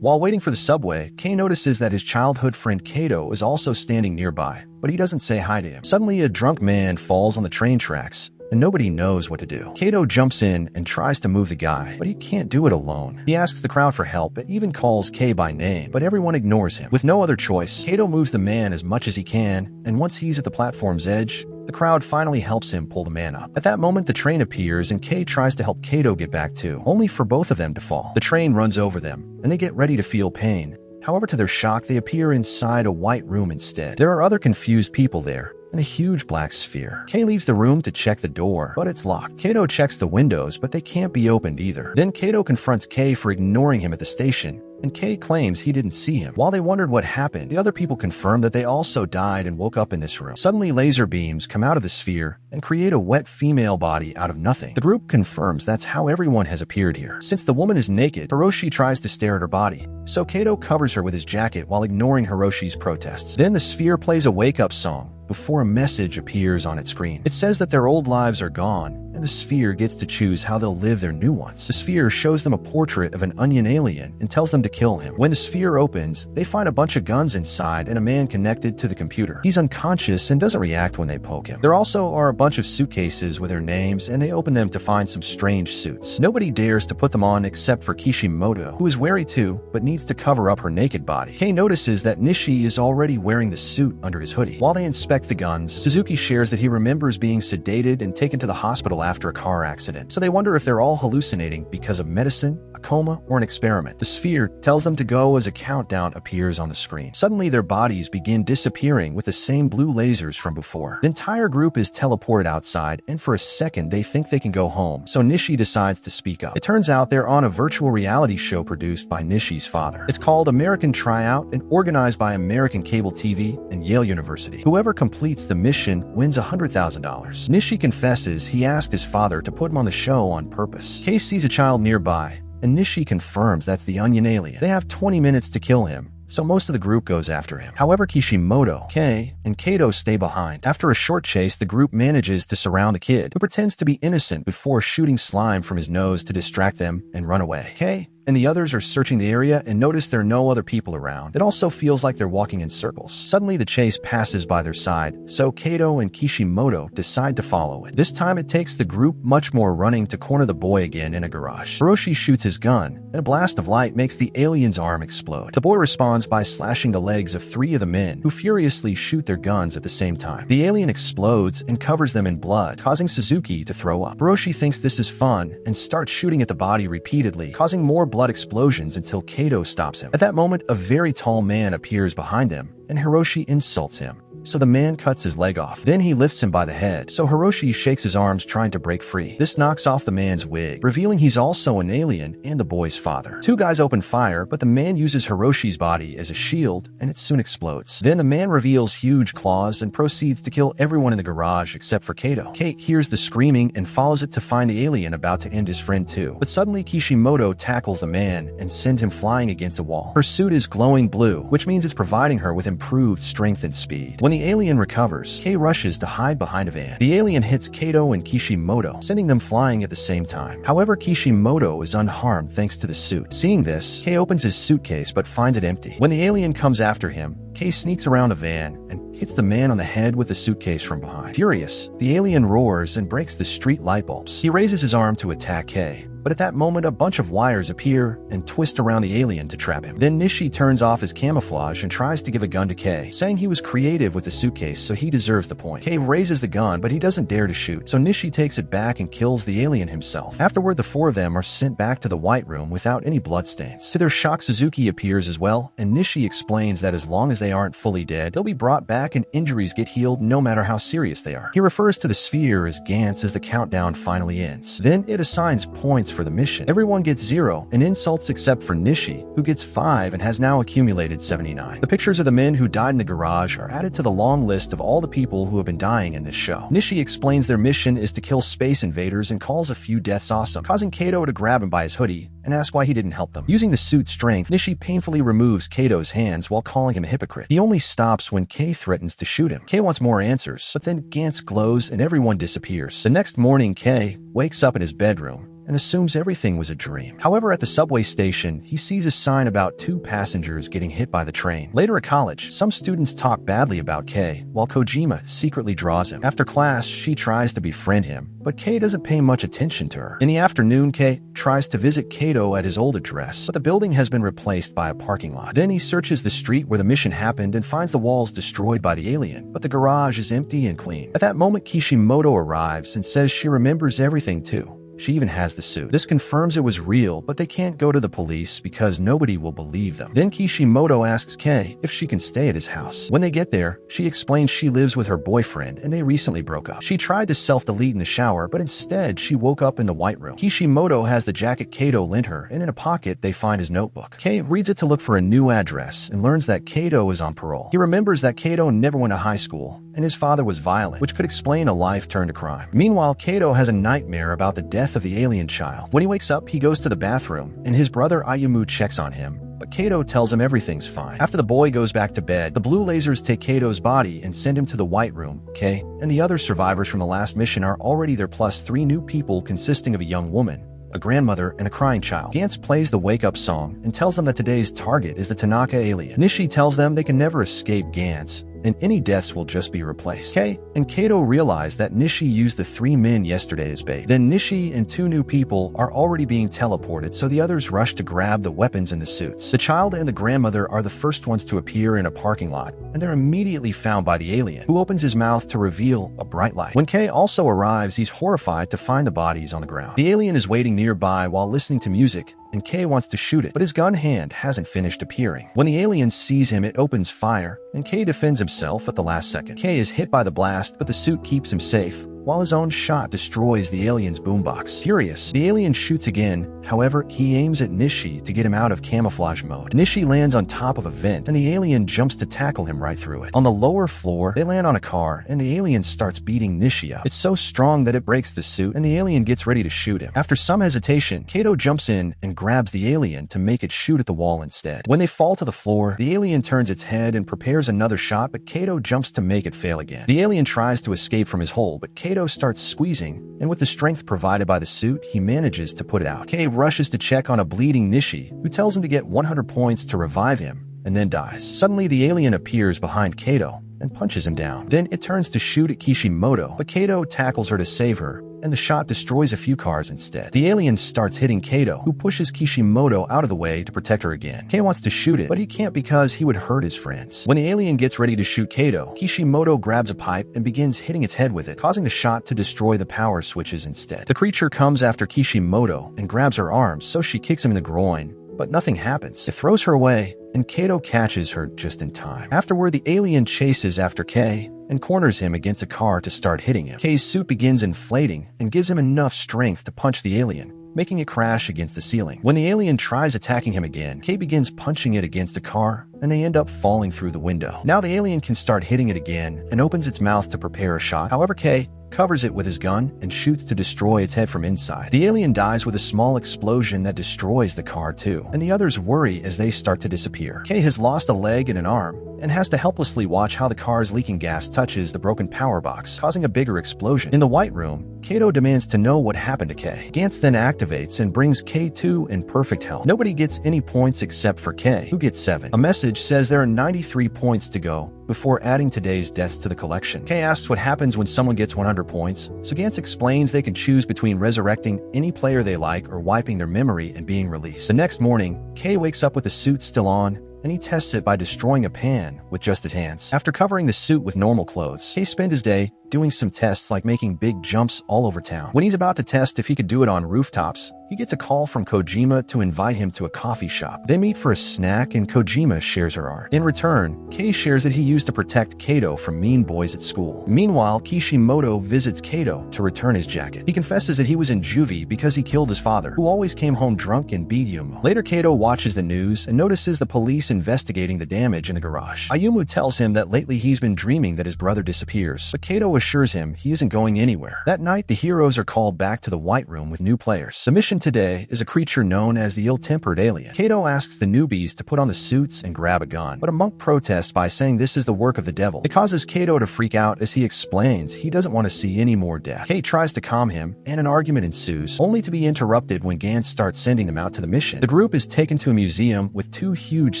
While waiting for the subway, Kei notices that his childhood friend Kato is also standing nearby, but he doesn't say hi to him. Suddenly, a drunk man falls on the train tracks, and nobody knows what to do. Kato jumps in and tries to move the guy, but he can't do it alone. He asks the crowd for help and even calls Kei by name, but everyone ignores him. With no other choice, Kato moves the man as much as he can, and once he's at the platform's edge, the crowd finally helps him pull the man up. At that moment, the train appears and Kei tries to help Kato get back too, only for both of them to fall. The train runs over them, and they get ready to feel pain. However, to their shock, they appear inside a white room instead. There are other confused people there, and a huge black sphere. Kei leaves the room to check the door, but it's locked. Kato checks the windows, but they can't be opened either. Then Kato confronts Kei for ignoring him at the station, and Kei claims he didn't see him. While they wondered what happened, the other people confirm that they also died and woke up in this room. Suddenly, laser beams come out of the sphere and create a wet female body out of nothing. The group confirms that's how everyone has appeared here. Since the woman is naked, Hiroshi tries to stare at her body, so Kato covers her with his jacket while ignoring Hiroshi's protests. Then the sphere plays a wake-up song before a message appears on its screen. It says that their old lives are gone, and the sphere gets to choose how they'll live their new ones. The sphere shows them a portrait of an onion alien and tells them to kill him. When the sphere opens, they find a bunch of guns inside and a man connected to the computer. He's unconscious and doesn't react when they poke him. There also are a bunch of suitcases with their names, and they open them to find some strange suits. Nobody dares to put them on except for Kishimoto, who is wary too, but needs to cover up her naked body. Kei notices that Nishi is already wearing the suit under his hoodie. While they inspect the guns, Suzuki shares that he remembers being sedated and taken to the hospital after a car accident. So they wonder if they're all hallucinating because of medicine, a coma, or an experiment. The sphere tells them to go as a countdown appears on the screen. Suddenly, their bodies begin disappearing with the same blue lasers from before. The entire group is teleported outside, and for a second, they think they can go home. So Nishi decides to speak up. It turns out they're on a virtual reality show produced by Nishi's father. It's called American Tryout and organized by American Cable TV and Yale University. Whoever completes the mission wins $100,000. Nishi confesses he asked his father to put him on the show on purpose. Kei sees a child nearby, and Nishi confirms that's the onion alien. They have 20 minutes to kill him, so most of the group goes after him. However, Kishimoto, Kei, and Kato stay behind. After a short chase, the group manages to surround the kid, who pretends to be innocent before shooting slime from his nose to distract them and run away. Kei and the others are searching the area and notice there are no other people around. It also feels like they're walking in circles. Suddenly, the chase passes by their side, so Kato and Kishimoto decide to follow it. This time, it takes the group much more running to corner the boy again in a garage. Hiroshi shoots his gun, and a blast of light makes the alien's arm explode. The boy responds by slashing the legs of 3 of the men, who furiously shoot their guns at the same time. The alien explodes and covers them in blood, causing Suzuki to throw up. Hiroshi thinks this is fun and starts shooting at the body repeatedly, causing more blood explosions until Kato stops him. At that moment, a very tall man appears behind them, and Hiroshi insults him. So the man cuts his leg off. Then he lifts him by the head, so Hiroshi shakes his arms trying to break free. This knocks off the man's wig, revealing he's also an alien and the boy's father. 2 guys open fire, but the man uses Hiroshi's body as a shield, and it soon explodes. Then the man reveals huge claws and proceeds to kill everyone in the garage except for Kato. Kate hears the screaming and follows it to find the alien about to end his friend too. But suddenly Kishimoto tackles the man and sends him flying against a wall. Her suit is glowing blue, which means it's providing her with improved strength and speed. When the alien recovers, Kei rushes to hide behind a van. The alien hits Kato and Kishimoto, sending them flying at the same time. However, Kishimoto is unharmed thanks to the suit. Seeing this, Kei opens his suitcase but finds it empty. When the alien comes after him, Kei sneaks around a van and hits the man on the head with the suitcase from behind. Furious, the alien roars and breaks the street light bulbs. He raises his arm to attack Kei, but at that moment a bunch of wires appear and twist around the alien to trap him. Then Nishi turns off his camouflage and tries to give a gun to Kei, saying he was creative with the suitcase so he deserves the point. Kei raises the gun, but he doesn't dare to shoot, so Nishi takes it back and kills the alien himself. Afterward, the 4 of them are sent back to the White Room without any bloodstains. To their shock, Suzuki appears as well, and Nishi explains that as long as they aren't fully dead, they'll be brought back and injuries get healed no matter how serious they are. He refers to the sphere as Gantz as the countdown finally ends. Then it assigns points for the mission. Everyone gets 0 and insults except for Nishi, who gets 5 and has now accumulated 79. The pictures of the men who died in the garage are added to the long list of all the people who have been dying in this show. Nishi explains their mission is to kill space invaders and calls a few deaths awesome, causing Kato to grab him by his hoodie and ask why he didn't help them. Using the suit's strength, Nishi painfully removes Kato's hands while calling him a hypocrite. He only stops when Kei threatens to shoot him. Kei wants more answers, but then Gantz glows and everyone disappears. The next morning, Kei wakes up in his bedroom and assumes everything was a dream. However, at the subway station, he sees a sign about 2 passengers getting hit by the train. Later at college, some students talk badly about Kei, while Kojima secretly draws him. After class, she tries to befriend him, but Kei doesn't pay much attention to her. In the afternoon, Kei tries to visit Kato at his old address, but the building has been replaced by a parking lot. Then he searches the street where the mission happened and finds the walls destroyed by the alien, but the garage is empty and clean. At that moment, Kishimoto arrives and says she remembers everything too. She even has the suit. This confirms it was real, but they can't go to the police because nobody will believe them. Then Kishimoto asks Kei if she can stay at his house. When they get there, she explains she lives with her boyfriend and they recently broke up. She tried to self-delete in the shower, but instead she woke up in the white room. Kishimoto has the jacket Kato lent her, and in a pocket they find his notebook. Kei reads it to look for a new address and learns that Kato is on parole. He remembers that Kato never went to high school and his father was violent, which could explain a life turned to crime. Meanwhile, Kato has a nightmare about the death of the alien child. When he wakes up, he goes to the bathroom, and his brother Ayumu checks on him, but Kato tells him everything's fine. After the boy goes back to bed, the blue lasers take Kato's body and send him to the White Room. Kei and the other survivors from the last mission are already there, plus 3 new people consisting of a young woman, a grandmother, and a crying child. Gantz plays the wake-up song and tells them that today's target is the Tanaka alien. Nishi tells them they can never escape Gantz, and any deaths will just be replaced. Kei and Kato realize that Nishi used the 3 men yesterday as bait. Then Nishi and 2 new people are already being teleported, so the others rush to grab the weapons and the suits. The child and the grandmother are the first ones to appear in a parking lot, and they're immediately found by the alien, who opens his mouth to reveal a bright light. When Kei also arrives, he's horrified to find the bodies on the ground. The alien is waiting nearby while listening to music, and Kei wants to shoot it, but his gun hand hasn't finished appearing. When the alien sees him, it opens fire, and Kei defends himself at the last second. Kei is hit by the blast, but the suit keeps him safe, while his own shot destroys the alien's boombox. Furious, the alien shoots again. However, he aims at Nishi to get him out of camouflage mode. Nishi lands on top of a vent, and the alien jumps to tackle him right through it. On the lower floor, they land on a car, and the alien starts beating Nishi up. It's so strong that it breaks the suit, and the alien gets ready to shoot him. After some hesitation, Kato jumps in and grabs the alien to make it shoot at the wall instead. When they fall to the floor, the alien turns its head and prepares another shot, but Kato jumps to make it fail again. The alien tries to escape from his hole, but Kato starts squeezing, and with the strength provided by the suit, he manages to put it out. Kei rushes to check on a bleeding Nishi, who tells him to get 100 points to revive him, and then dies. Suddenly, the alien appears behind Kato and punches him down. Then it turns to shoot at Kishimoto, but Kato tackles her to save her, and the shot destroys a few cars instead. The alien starts hitting Kato, who pushes Kishimoto out of the way to protect her again. Kei wants to shoot it, but he can't because he would hurt his friends. When the alien gets ready to shoot Kato, Kishimoto grabs a pipe and begins hitting its head with it, causing the shot to destroy the power switches instead. The creature comes after Kishimoto and grabs her arms, so she kicks him in the groin, but nothing happens. It throws her away, and Kato catches her just in time. Afterward, the alien chases after Kei and corners him against a car to start hitting him. Kei's suit begins inflating and gives him enough strength to punch the alien, making it crash against the ceiling. When the alien tries attacking him again, Kei begins punching it against a car, and they end up falling through the window. Now the alien can start hitting it again and opens its mouth to prepare a shot. However, Kei covers it with his gun and shoots to destroy its head from inside. The alien dies with a small explosion that destroys the car too, and the others worry as they start to disappear. Kei has lost a leg and an arm, and has to helplessly watch how the car's leaking gas touches the broken power box, causing a bigger explosion. In the White Room, Kato demands to know what happened to Kei. Gantz then activates and brings K2 in perfect health. Nobody gets any points except for Kei, who gets 7. A message says there are 93 points to go before adding today's deaths to the collection. Kei asks what happens when someone gets 100 points, so Gantz explains they can choose between resurrecting any player they like or wiping their memory and being released. The next morning, Kei wakes up with the suit still on, and he tests it by destroying a pan with just his hands. After covering the suit with normal clothes, Kei spends his day doing some tests like making big jumps all over town. When he's about to test if he could do it on rooftops, he gets a call from Kojima to invite him to a coffee shop. They meet for a snack and Kojima shares her art. In return, Kei shares that he used to protect Kato from mean boys at school. Meanwhile, Kishimoto visits Kato to return his jacket. He confesses that he was in juvie because he killed his father, who always came home drunk and beat Ayumu. Later, Kato watches the news and notices the police investigating the damage in the garage. Ayumu tells him that lately he's been dreaming that his brother disappears, but Kato assures him he isn't going anywhere. That night, the heroes are called back to the White Room with new players. The mission today is a creature known as the ill-tempered alien. Kato asks the newbies to put on the suits and grab a gun, but a monk protests by saying this is the work of the devil. It causes Kato to freak out as he explains he doesn't want to see any more death. Kay tries to calm him, and an argument ensues, only to be interrupted when Gantz starts sending them out to the mission. The group is taken to a museum with two huge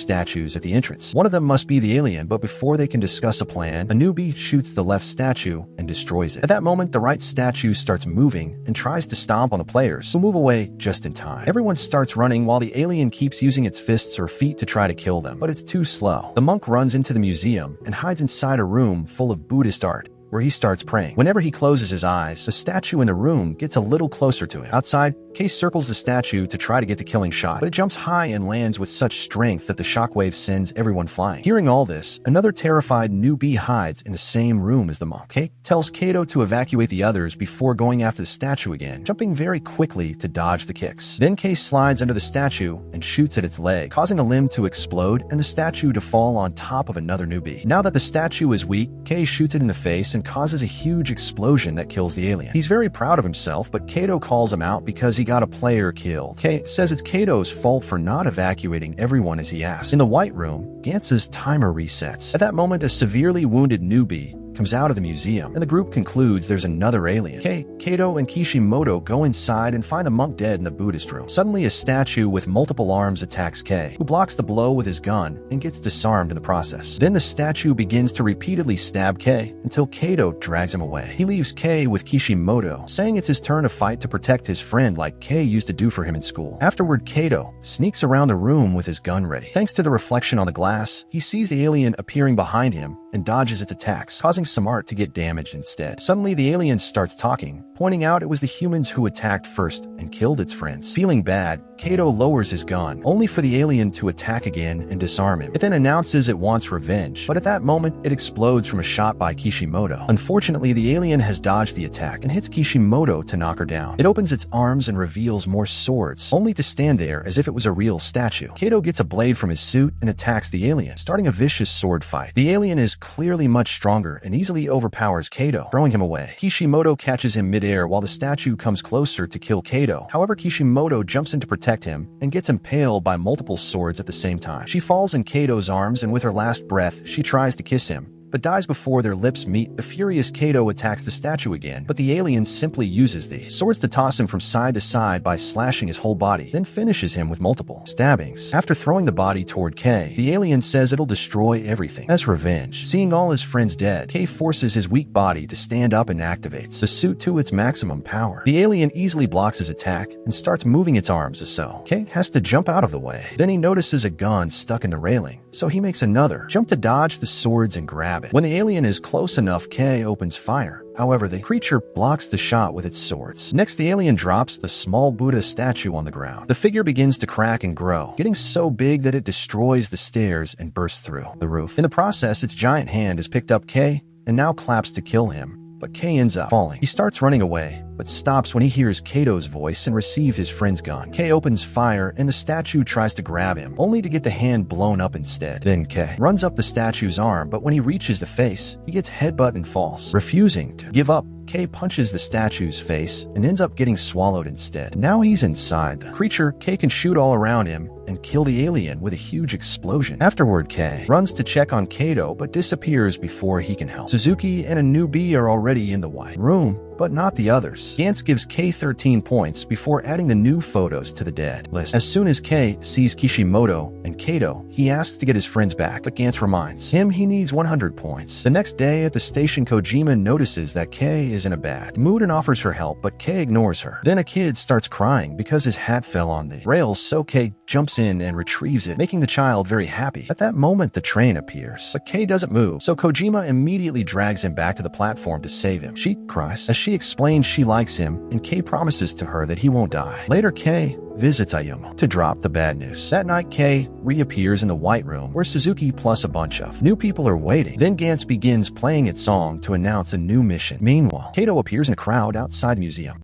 statues at the entrance. One of them must be the alien, but before they can discuss a plan, a newbie shoots the left statue and destroys it. At that moment, the right statue starts moving and tries to stomp on the players, who move away just in time. Everyone starts running while the alien keeps using its fists or feet to try to kill them, but it's too slow. The monk runs into the museum and hides inside a room full of Buddhist art, where he starts praying. Whenever he closes his eyes, the statue in the room gets a little closer to him. Outside, Kay circles the statue to try to get the killing shot, but it jumps high and lands with such strength that the shockwave sends everyone flying. Hearing all this, another terrified newbie hides in the same room as the monk. Kay tells Kato to evacuate the others before going after the statue again, jumping very quickly to dodge the kicks. Then Kay slides under the statue and shoots at its leg, causing the limb to explode and the statue to fall on top of another newbie. Now that the statue is weak, Kay shoots it in the face and causes a huge explosion that kills the alien. He's very proud of himself, but Kato calls him out because he got a player killed. Kay says it's Kato's fault for not evacuating everyone as he asked. In the White Room, Gantz's timer resets. At that moment, a severely wounded newbie comes out of the museum, and the group concludes there's another alien. Kato and Kishimoto go inside and find the monk dead in the Buddhist room. Suddenly, a statue with multiple arms attacks Kay, who blocks the blow with his gun and gets disarmed in the process. Then the statue begins to repeatedly stab Kay until Kato drags him away. He leaves Kay with Kishimoto, saying it's his turn to fight to protect his friend like Kay used to do for him in school. Afterward, Kato sneaks around the room with his gun ready. Thanks to the reflection on the glass, he sees the alien appearing behind him and dodges its attacks, causing some art to get damaged instead. Suddenly, the alien starts talking, pointing out it was the humans who attacked first and killed its friends. Feeling bad, Kato lowers his gun, only for the alien to attack again and disarm him. It then announces it wants revenge, but at that moment, it explodes from a shot by Kishimoto. Unfortunately, the alien has dodged the attack and hits Kishimoto to knock her down. It opens its arms and reveals more swords, only to stand there as if it was a real statue. Kato gets a blade from his suit and attacks the alien, starting a vicious sword fight. The alien is clearly much stronger and easily overpowers Kato, throwing him away. Kishimoto catches him midair while the statue comes closer to kill Kato. However, Kishimoto jumps in to protect him and gets impaled by multiple swords at the same time. She falls in Kato's arms, and with her last breath, she tries to kiss him, but dies before their lips meet. The furious Kato attacks the statue again, but the alien simply uses the swords to toss him from side to side by slashing his whole body, then finishes him with multiple stabbings. After throwing the body toward Kay, the alien says it'll destroy everything as revenge. Seeing all his friends dead, Kay forces his weak body to stand up and activates the suit to its maximum power. The alien easily blocks his attack and starts moving its arms as so. Kay has to jump out of the way. Then he notices a gun stuck in the railing, so he makes another jump to dodge the swords and grab it. When the alien is close enough, Kay opens fire. However, the creature blocks the shot with its swords. Next, the alien drops the small Buddha statue on the ground. The figure begins to crack and grow, getting so big that it destroys the stairs and bursts through the roof. In the process, its giant hand has picked up Kay and now claps to kill him, but Kay ends up falling. He starts running away, but stops when he hears Kato's voice and receives his friend's gun. Kay opens fire, and the statue tries to grab him, only to get the hand blown up instead. Then Kay runs up the statue's arm, but when he reaches the face, he gets headbutt and falls. Refusing to give up, Kay punches the statue's face and ends up getting swallowed instead. Now he's inside the creature. Kay can shoot all around him and kill the alien with a huge explosion. Afterward, Kay runs to check on Kato, but disappears before he can help. Suzuki and a newbie are already in the White Room, but not the others. Gantz gives Kay 13 points before adding the new photos to the dead list. As soon as Kay sees Kishimoto and Kato, he asks to get his friends back, but Gantz reminds him he needs 100 points. The next day at the station, Kojima notices that Kay is in a bad mood and offers her help, but Kay ignores her. Then a kid starts crying because his hat fell on the rails, so Kay jumps in and retrieves it, making the child very happy. At that moment, the train appears, but Kay doesn't move, so Kojima immediately drags him back to the platform to save him. She cries as she explains she likes him, and Kay promises to her that he won't die. Later, Kay visits Ayumu to drop the bad news. That night, Kay reappears in the White Room, where Suzuki plus a bunch of new people are waiting. Then Gantz begins playing its song to announce a new mission. Meanwhile, Kato appears in a crowd outside the museum.